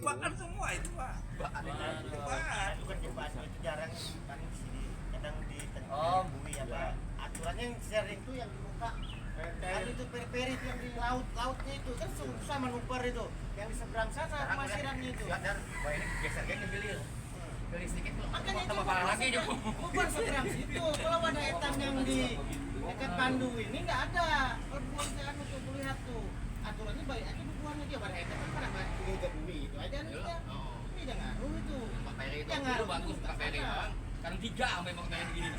dibakar semua itu Pak. Jembatan itu jarang kan di sini, kadang di bumi apa. Aturannya yang sering itu yang di muka. Kan itu peri-peri itu yang di lautnya itu kan susah menukar itu. Yang di seberang sana pemasirannya itu. Wah ini geser-geser gilir. Gelis sedikit tuh. Makanya itu tambah lagi juga. bukan seberang situ. Kalau ada etam yang di dekat Pandu ini nggak ada perbuatan untuk melihat tuh. Aturannya baik aja bukuannya dia pada etam kan pada ke bumi itu aja nih ya. Ini jangan itu. Pak Peri itu Jangan bagus Pak Peri. Kan 3 sampai mau kayak begini.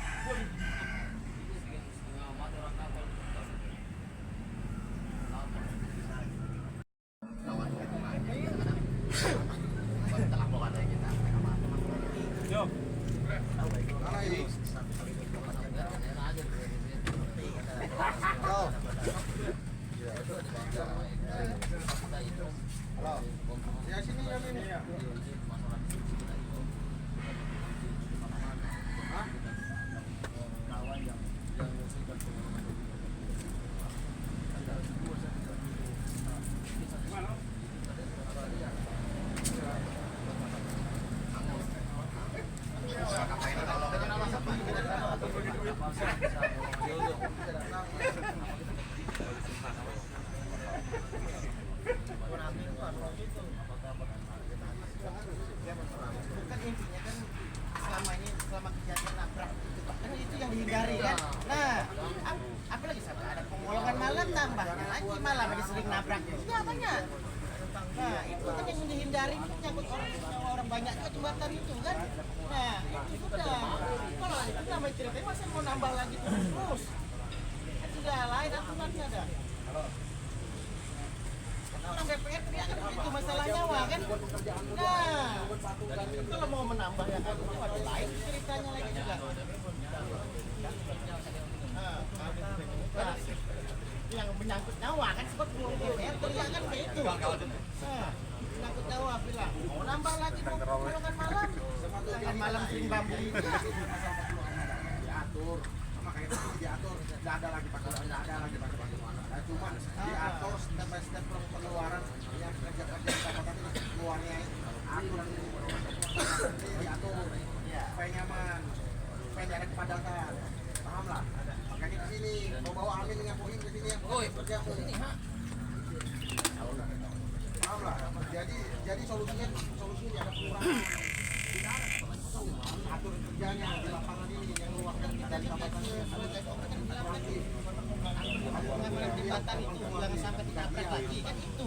Bukan intinya kan selama kejadian nabrak itu kan itu yang dihindari kan. Nah, apalagi sampai ada pengolongan malam tambahnya lagi malah ada sering nabrak. Ya banyak. Nah, itu kan yang dihindari itu nyangkut orang banyak ke jembatan itu kan. Nah, itu sudah. Kalau itu namanya ceritanya masa mau nambah lagi terus. Kan sudah lain aturannya ada. Orang DPR teriak kan itu masalah nyawa kan. Nah, kalau mau menambah ya kan itu ada lain ceritanya lagi juga. Nah, yang menyangkut nyawa kan seperti DPR teriak kan kayak itu. Nah, menyangkut nyawa bilang mau nambah lagi mau golongan malam. Golongan malam sering bambu itu. Diatur sama kayak tadi diatur nggak ada lagi pakai cuma diatur step by step pengeluaran yang kerja-kerja pendapatan itu keluarnya aturan diatur supaya nyaman supaya tidak ada kepadatan, paham lah. Makanya ke sini mau bawa Amin dengan Poin ke sini yang kerja paham lah. Jadi solusinya ada pengurangan atur kerjanya di lapangan ini yang mengeluarkan kita di lapangan Jembatan itu jangan sampai ditabrak lagi kan itu.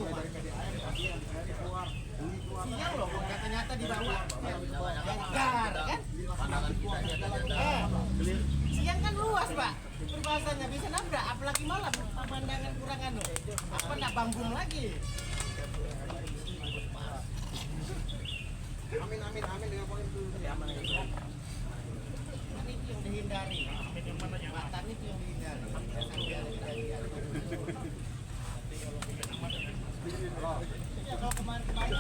Siang loh, nyata-nyata di bawah. Gar kan? Siang kan luas Pak, perbahasannya bisa nabrak, apalagi malam pemandangan kurang anu. Apa nak bambung lagi? Amin dengan Poin itu aman itu. Kan itu yang dihindari. Jembatan itu yang dihindari. Ya, kalau kemarin-kemarin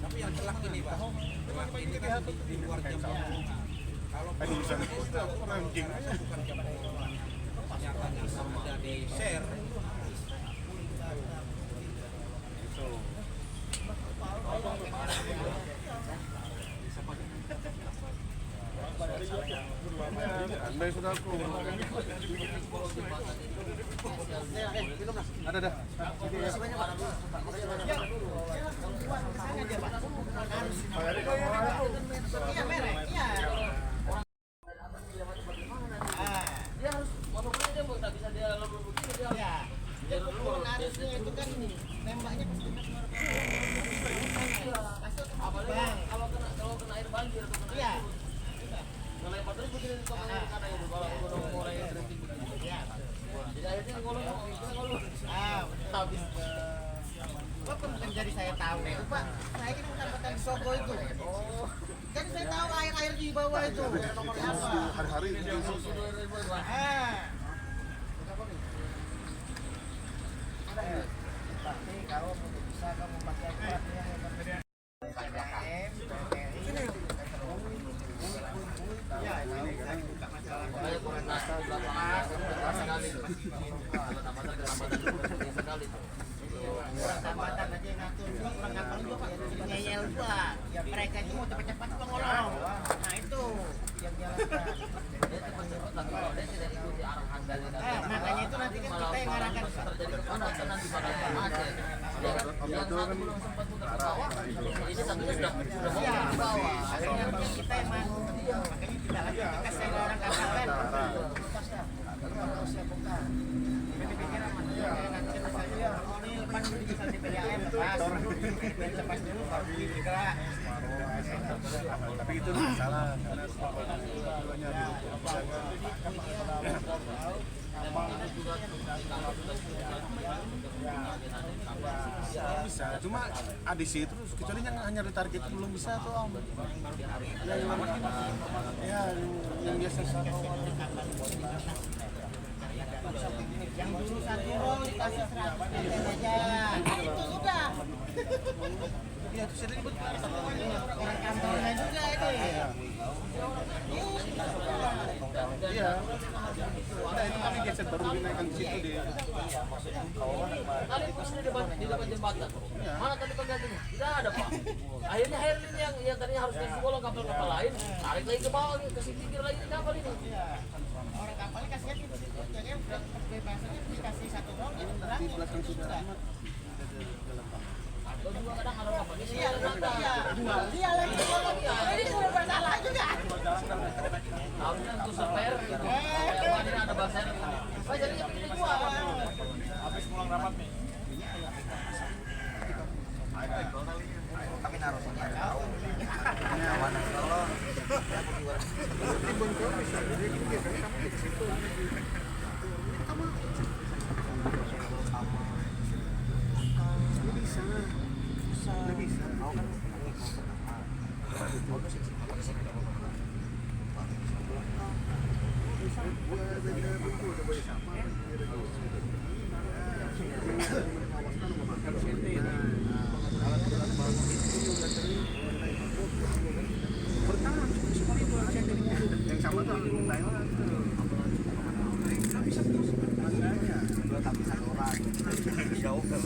Tapi yang celak ini Pak. Celak ini kan di luar jam. Kalau bisa anjing bukan jam. Nyatanya sudah di share. Andai saudaraku. Ada dah. Iya merek, iya. Dia harus walaupun dia nggak bisa dia lalu begini dia Ya, dia turun arusnya itu kan nembaknya pasti apalagi kalau kena air banjir atau kena iya. kalau yang terus begini di tengah kanan itu kalau udah mulai berhenti begini. Iya. Jadi akhirnya kalau Habis Kok menjadi saya tahu itu Pak, saya kan mendapatkan Sogo itu. Kan saya tahu air-air di bawah itu nomor apa. Hari-hari Tapi kalau bisa kamu pakai Kalau tambatan sekali tuh. Orang tambatan aja yang ngatur, orang kapal juga Pak, ngeyel gua. Ya mereka itu mau cepat-cepat gua ngolong. Nah itu yang jalankan. Dia cepat-cepat tapi kalau dia tidak ikuti arahan dari Makanya itu nanti kan kita yang ngarahkan. terjadi kepadatan nanti pada macet. Ya kan, yang satu belum sempat putar ke bawah, ini satunya sudah mau ke bawah. Akhirnya kita yang mau. Makanya kita lagi kita saya orang kapal kan. Lepas dah. Kalau siap buka. Pikiran mana? Nanti misalnya oh ini lepas dulu bisa di PDAM lepas. Lepas dulu baru digerak. Tapi itu salah karena dua-duanya bisa, cuma adisi terus kecuali yang hanya ditarget belum bisa tuh om. Yang biasa Yang dulu satu roll dikasih 100 aja. Nah itu udah. Iya, itu sering betul. Orang kantornya juga ini. iya. Nah itu kami geser baru dinaikkan di situ di Tadi pas di depan jembatan. Mana tadi penggantinya? Tidak ada Pak. Akhirnya Herlin yang tadinya harus kasih bola kapal-kapal lain, tarik lagi ke bawah, kasih pinggir lagi di kapal ini. Orang kapalnya kasihnya di situ. Jadi kebebasannya dikasih satu roll jadi berani. belakang sudah amat. Lo juga kadang ada kapal ini. Iya, dia lagi ngomong. Ini udah bersalah juga. Harusnya untuk seper. Kayak ini ada baser. Pak jadinya begini juga. Habis pulang rapat nih. Kami naruh sini ada tahu. Awan kalau timbun ke bisa. Jadi biasanya kami di situ. Bisa. Kau kan yang sama tuh Thailand nggak bisa terus makanya dua tapi satu orang jauh kan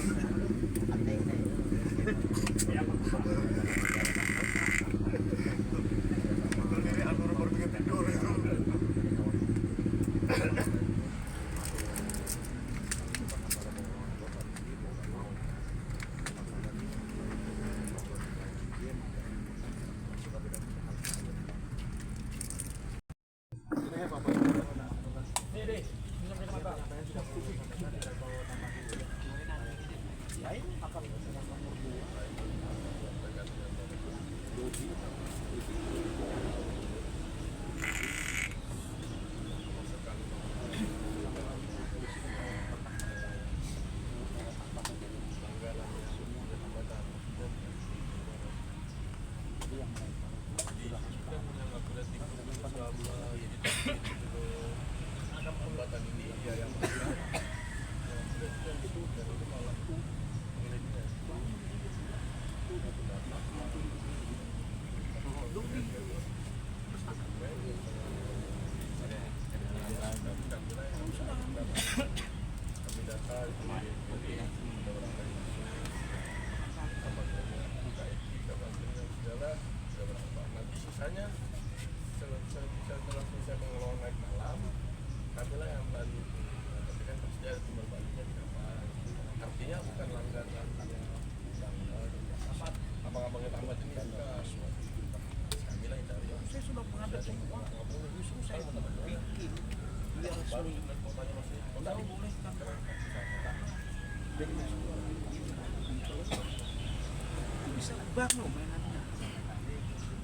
bisa ubah loh mainannya.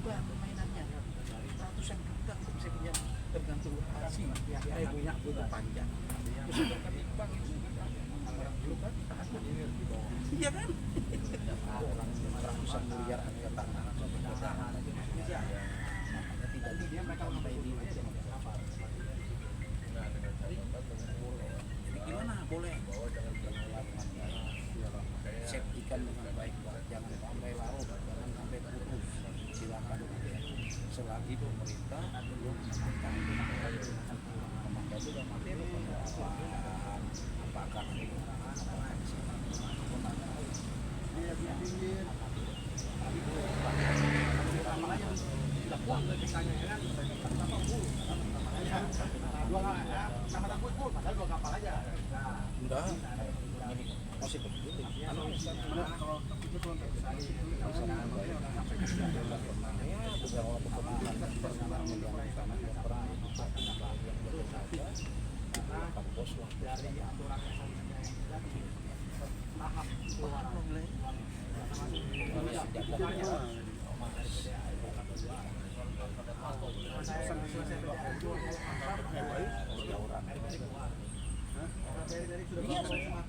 Ubah permainannya. Ratusan juta kok bisa punya tergantung lokasi. Ya, punya panjang. Terus udah kami bang itu orang dulu kan takut ini di bawah. Iya kan? Orang ratusan miliar harga tanah sampai ke sana. Ya. Makanya tidak dia mereka sampai ini aja apa. Jadi gimana boleh? Set ikan dengan baik, jangan sampai larut, jangan sampai putus. Silakan aja. Selagi pemerintah belum memakai itu dan materi Enggak. Masih begini. Iya,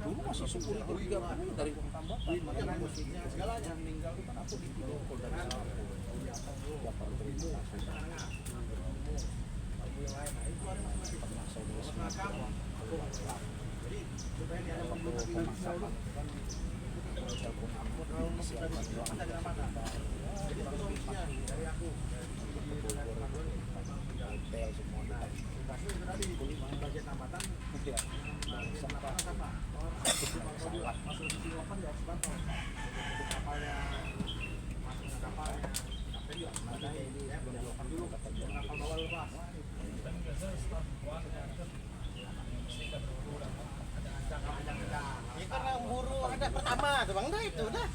dulu masih 10 itu 30 dari uang tambahan. Segalanya meninggal itu kan aku di video call dari sana. Ya karena buru ada pertama tuh bang, dah itu dah.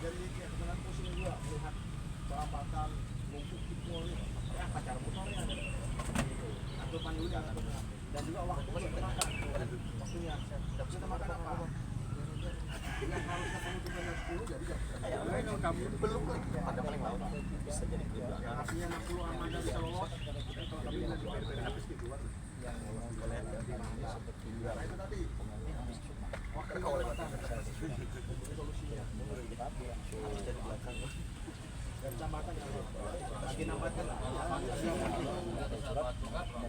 Jadi sebenarnya pusing juga melihat perapatan lumpur kipol ya pacar motornya atau pandunya dan juga waktu kita makan waktunya kita makan apa yang harusnya kamu 13.10 jadi kalau kamu belum pada paling lama bisa jadi yang artinya 60 Amanda bisa lolos kalau kami lagi habis di luar yang boleh seperti karena itu tadi waktu kalau lewat solusinya harus dari belakang dan kecamatan yang lagi nambahkan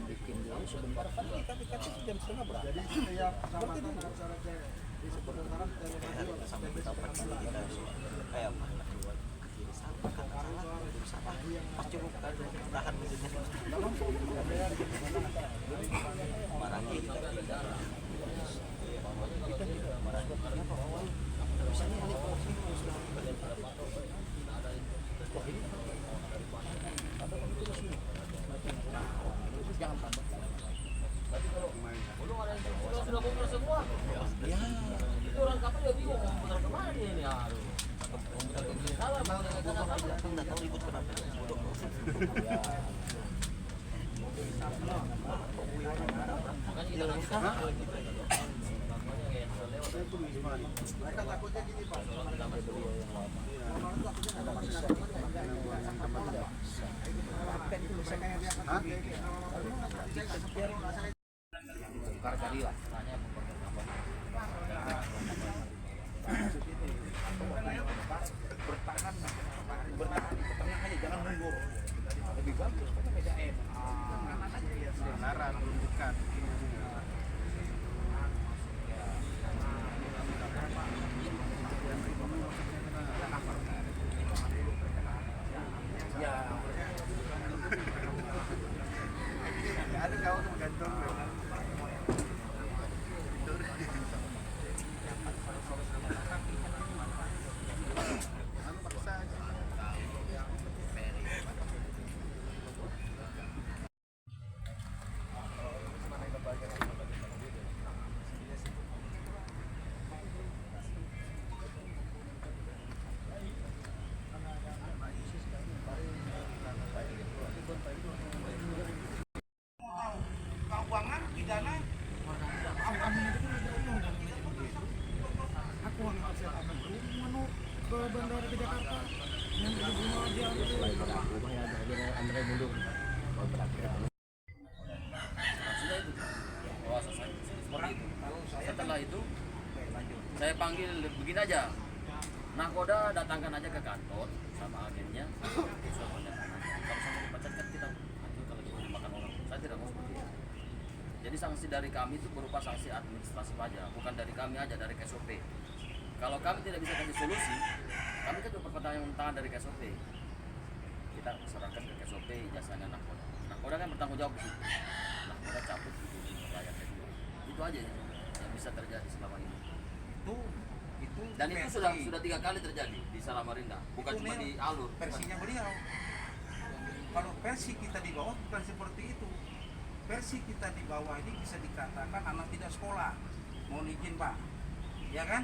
Bikin dulu sebentar kan kita dikasih jam setengah berapa? jadi setiap kecamatan harus ada di seputaran dari Sampai kita pergi kayak mana keluar kiri sampah kan salah kiri sampah pas cukup kan tahan mesinnya marahi kita marahi kenapa awal misalnya ini jangan tambah Sudah kumpul semua. ya Itu orang kapal ya bingung mau putar kemana dia ini. Aduh. Salah mau dengan apa? nggak tahu ribut kenapa bodoh ya Makanya kita lagi sama. mereka takutnya gini Pak bongkar tadi lah Tanya bertahan di tengah aja jangan mundur lebih bagus kan beda kebenaran belum dekat. ya Ada kau tuh gantung. keuangan pidana Aku yang harus menuju ke bandara ke Jakarta yang berhubungan dia Sudah itu. Oh, selesai. Seperti itu. Setelah itu saya panggil begini aja. Nakoda datangkan aja ke kantor sama agennya. Kalau sama dipecat kan kita itu kalau kita makan orang. Saya tidak mau seperti itu. Jadi sanksi dari kami itu berupa sanksi administrasi pajak, bukan dari kami aja, dari KSOP. Kalau kami tidak bisa kasih solusi, kami kan juga pertanyaan dari KSOP. Kita serahkan ke KSOP jasanya Nakoda. Nakoda kan bertanggung jawab di situ. Nakoda cabut itu rakyatnya dulu. aja yang bisa terjadi selama ini. Itu Dan itu versi. sudah 3 kali terjadi di Samarinda, bukan Itu cuma Nel, di alur. versinya beliau. Kalau versi kita di bawah bukan seperti itu. Versi kita di bawah ini bisa dikatakan anak tidak sekolah. Mohon izin Pak, ya kan?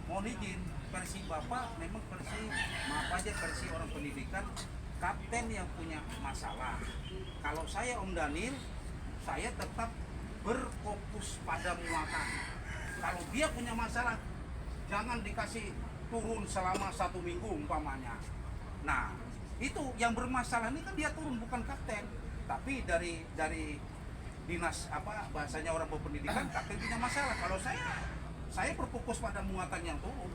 Mohon izin. Versi Bapak memang versi, maaf aja, versi orang pendidikan, kapten yang punya masalah. Kalau saya Om Daniel, saya tetap berfokus pada muatan. Kalau dia punya masalah, jangan dikasih turun selama 1 minggu umpamanya. Nah, itu yang bermasalah ini kan dia turun, bukan kapten. Tapi dari dinas bahasanya orang berpendidikan, kapten punya masalah. Kalau saya berfokus pada muatan yang turun.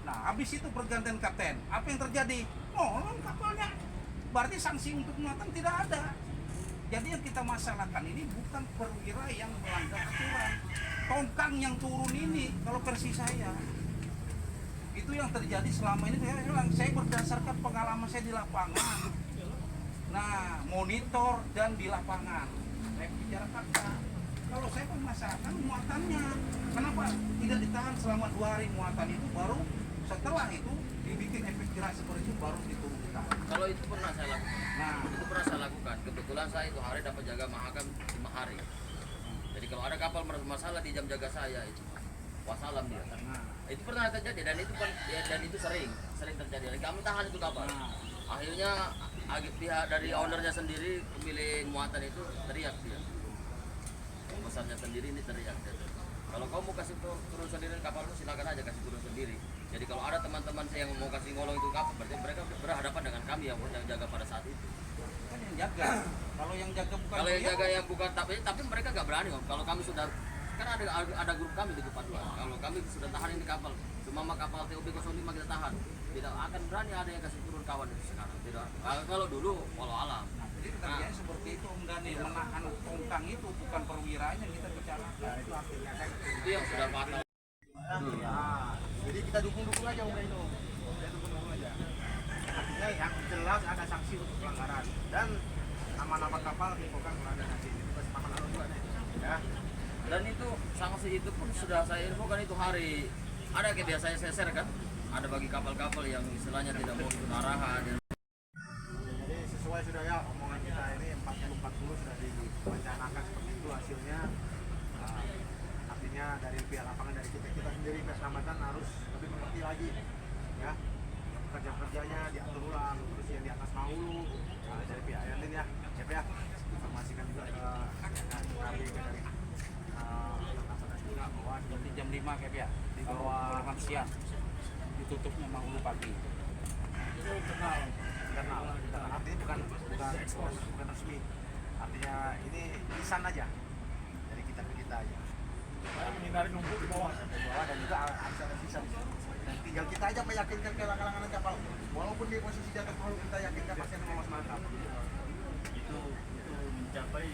Nah, habis itu pergantian kapten, apa yang terjadi? Nolong kapalnya. Berarti sanksi untuk muatan tidak ada. Jadi yang kita masalahkan ini bukan perwira yang melanggar aturan. Tongkang yang turun ini, kalau versi saya, itu yang terjadi selama ini. Saya berdasarkan pengalaman saya di lapangan. Nah, monitor dan di lapangan. Saya bicara fakta. Kalau saya permasalahkan muatannya, kenapa tidak ditahan selama 2 hari muatan itu, baru setelah itu dibikin efek jerah seperti itu baru diturunkan. Kalau itu pernah saya lakukan. Nah, Itu pernah saya lakukan. Kebetulan saya itu hari dapat jaga Mahakam 5 hari. Jadi kalau ada kapal bermasalah di jam jaga saya itu wassalam dia. nah, Itu pernah terjadi dan itu sering terjadi. Dan kami tahan itu kapal. Akhirnya pihak dari ownernya sendiri, pemilik muatan itu teriak dia. Pesannya sendiri ini teriak dia. Kalau kau mau kasih turun sendiri kapal itu silakan aja kasih turun sendiri. Jadi kalau ada teman-teman saya yang mau kasih ngolong itu kapal, berarti mereka berhadapan dengan kami yang jaga pada saat itu. kan yang jaga. Kalau yang jaga bukan Kalau yang beliau, jaga yang bukan tapi mereka nggak berani om. Kalau kami sudah kan ada grup kami di Kepaduan. Kalau kami sudah tahan ini kapal, cuma kapal TOB 05 kita tahan. Tidak akan berani ada yang kasih turun kawan itu sekarang. Tidak. Kalau dulu walau alam. nah, jadi kerjanya seperti itu Om Daniel, menahan tongkang itu bukan perwiranya yang kita bicarakan. Itu artinya kan. Itu yang sudah fatal. Nah, jadi kita dukung-dukung aja Om itu. Kita dukung aja. Artinya yang jelas ada sanksi untuk pelanggaran dan nama-nama kapal infokan kalau ada sanksi. Itu pasti paman alur juga nih. Ya. Dan itu sanksi itu pun sudah saya infokan itu hari ada kayak biasa saya share kan. Ada bagi kapal-kapal yang istilahnya tidak mau ikut arahan. Jadi sesuai sudah ya omongan kita ini 40-40 sudah diwacanakan seperti itu hasilnya. Artinya dari pihak lapangan dari kita sendiri keselamatan harus lebih mengerti lagi ya, kerja-kerjanya diatur ulang, terus yang di atas Mahulu dari pihak lain ya, siap ya, informasikan juga ke kami dari Basarnas juga bahwa Berarti jam 5 kayak ya, di bawah golongan siang. Ditutupnya Mahulu pagi. internal, artinya bukan ekspos, bukan resmi, artinya ini lisan aja dari kita ke kita aja. Menghindari numpuk di bawah dan juga ada sisa dan tinggal kita aja meyakinkan ke kalangan kapal walaupun di posisi di atas Mahulu kita yakinkan pasti akan lolos mantap itu mencapai